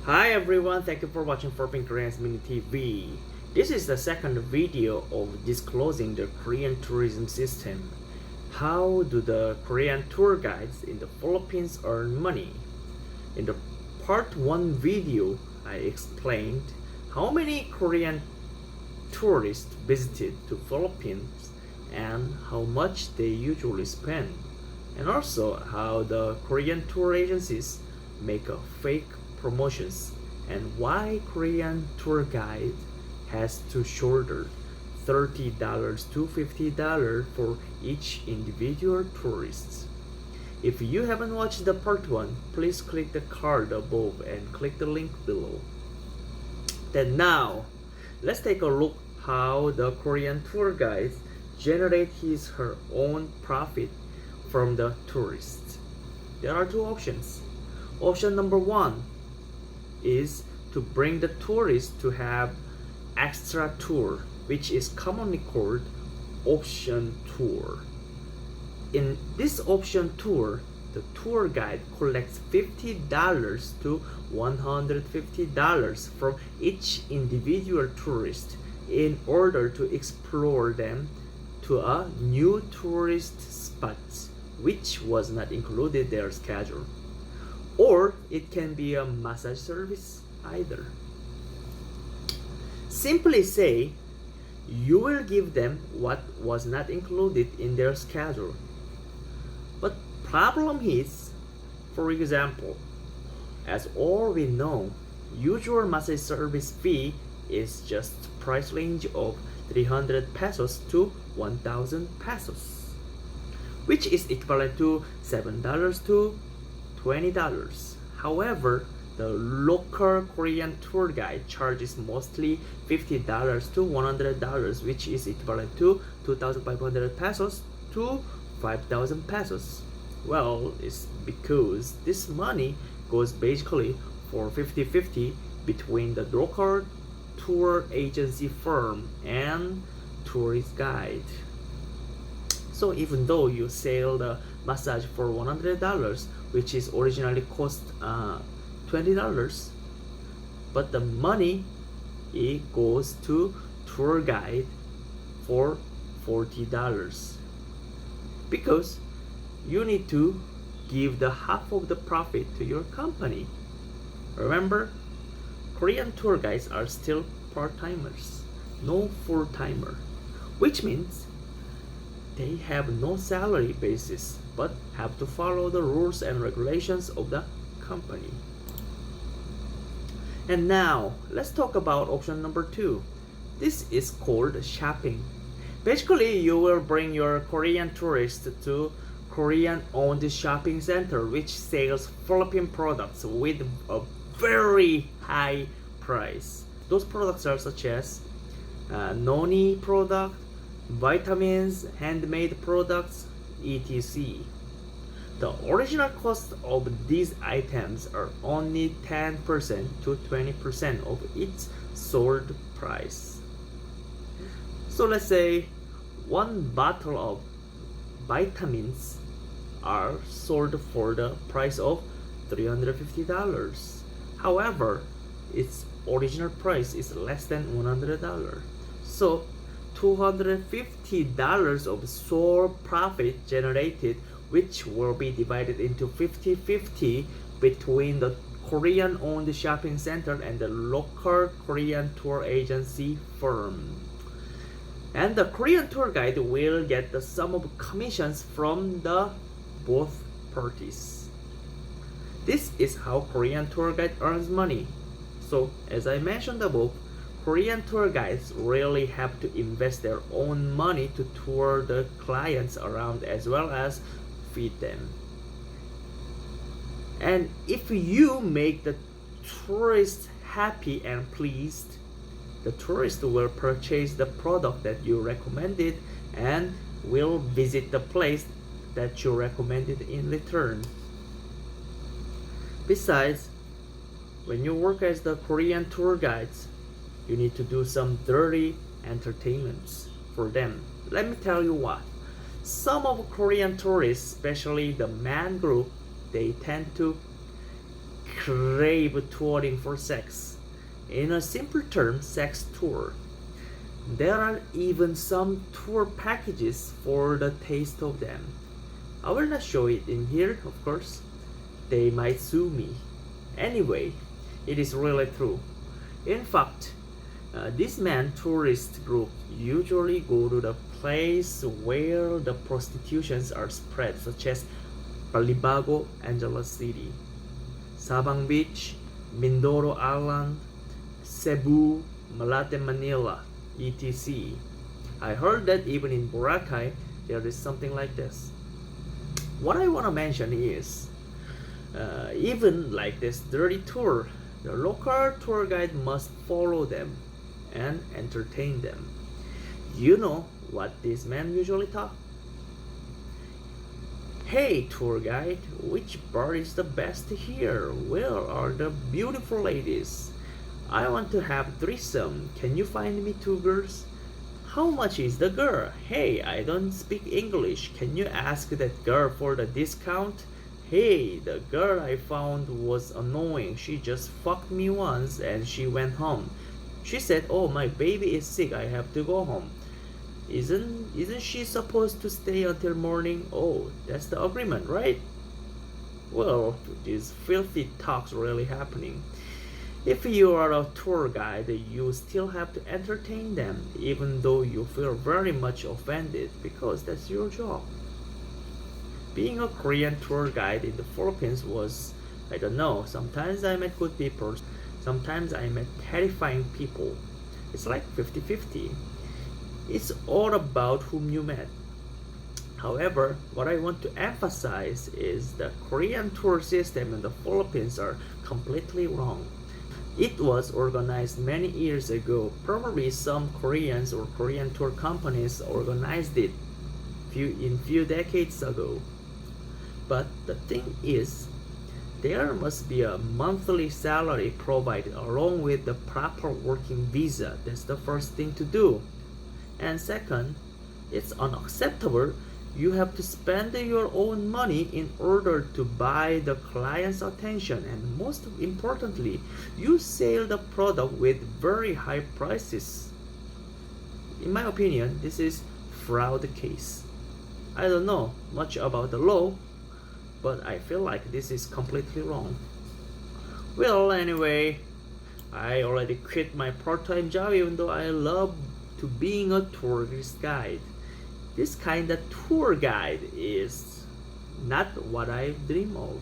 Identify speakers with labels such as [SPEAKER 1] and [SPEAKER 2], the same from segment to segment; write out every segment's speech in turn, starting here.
[SPEAKER 1] Hi everyone, thank you for watching Philippines Mini TV. This is the second video of disclosing the Korean tourism system. How do the Korean tour guides in the Philippines earn money? In the part 1 video, I explained how many Korean tourists visited to Philippines and how much they usually spend, and also how the Korean tour agencies make a fake promotions and why Korean tour guide has to shoulder $30 to $50 for each individual tourist. If you haven't watched the part 1, please click the card above and click the link below. Then now, let's take a look how the Korean tour guide generate her own profit from the tourists. There are two options. Option number 1 is to bring the tourists to have extra tour, which is commonly called option tour. In this option tour, the tour guide collects $50 to $150 from each individual tourist in order to explore them to a new tourist spot, which was not included in their schedule. Or it can be a massage service either. Simply say, you will give them what was not included in their schedule. But problem is, for example, as all we know, usual massage service fee is just price range of 300 pesos to 1,000 pesos, which is equivalent to $7 to $20. However, the local Korean tour guide charges mostly $50 to $100, which is equivalent to 2,500 pesos to 5,000 pesos. Well, it's because this money goes basically for 50-50 between the local tour agency firm and tourist guide. So even though you sell the massage for $100, which is originally cost $20, but the money it goes to tour guide for $40 because you need to give the half of the profit to your company. Remember, Korean tour guides are still part-timers, no full-timer, which means they have no salary basis but have to follow the rules and regulations of the company. And now, let's talk about option number 2. This is called shopping. Basically, you will bring your Korean tourists to Korean-owned shopping center which sells Philippine products with a very high price. Those products are such as noni product, vitamins, handmade products, etc. The original cost of these items are only 10% to 20% of its sold price. So let's say one bottle of vitamins are sold for the price of $350. However, its original price is less than $100. So $250 of sold profit generated, which will be divided into 50-50 between the Korean-owned shopping center and the local Korean tour agency firm. And the Korean tour guide will get the sum of commissions from the both parties. This is how Korean tour guide earns money. So, as I mentioned above, Korean tour guides really have to invest their own money to tour the clients around as well as feed them. And if you make the tourist happy and pleased, the tourist will purchase the product that you recommended and will visit the place that you recommended in return. Besides, when you work as the Korean tour guides, you need to do some dirty entertainments for them. Let me tell you what. Some of Korean tourists, especially the man group, they tend to crave touring for sex. In a simple term, sex tour. There are even some tour packages for the taste of them. I will not show it in here, of course. They might sue me. Anyway, it is really true. In fact, this man tourist group usually go to the place where the prostitutions are spread, such as Balibago, Angeles City, Sabang Beach, Mindoro Island, Cebu, Malate, Manila, etc. I heard that even in Boracay there is something like this. What I want to mention is, even like this dirty tour, the local tour guide must follow them and entertain them. You know what these men usually talk? Hey tour guide, which bar is the best here? Where are the beautiful ladies? I want to have threesome. Can you find me 2 girls? How much is the girl? Hey, I don't speak English. Can you ask that girl for the discount? Hey, the girl I found was annoying. She just fucked me once and she went home. She said, "Oh, my baby is sick. I have to go home." Isn't she supposed to stay until morning? Oh, that's the agreement, right? Well, these filthy talks really happening. If you are a tour guide, you still have to entertain them, even though you feel very much offended, because that's your job. Being a Korean tour guide in the Philippines was, I don't know, sometimes I met good people, sometimes I met terrifying people. It's like 50-50. It's all about whom you met. However, what I want to emphasize is the Korean tour system in the Philippines are completely wrong. It was organized many years ago. Probably some Koreans or Korean tour companies organized it few decades ago. But the thing is, there must be a monthly salary provided along with the proper working visa. That's the first thing to do. And second, it's unacceptable. You have to spend your own money in order to buy the client's attention, and most importantly, you sell the product with very high prices. In my opinion, this is fraud case. I don't know much about the law, but I feel like this is completely wrong. Well, anyway, I already quit my part-time job even though I love to being a tourist guide. This kind of tour guide is not what I dream of.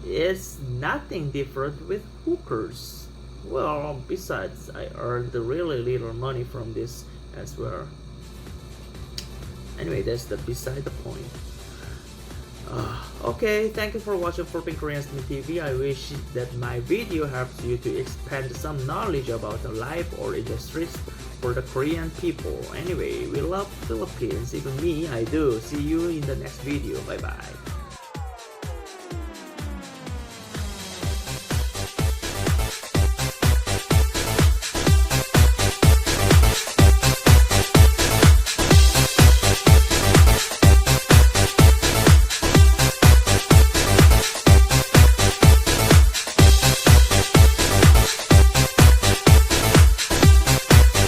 [SPEAKER 1] It's nothing different with hookers. Well, besides, I earned really little money from this as well. Anyway, that's beside the point. Okay, thank you for watching Philippine Korean TV. I wish that my video helps you to expand some knowledge about the life or industries for the Korean people. Anyway, we love Philippines, even me, I do. See you in the next video. Bye bye.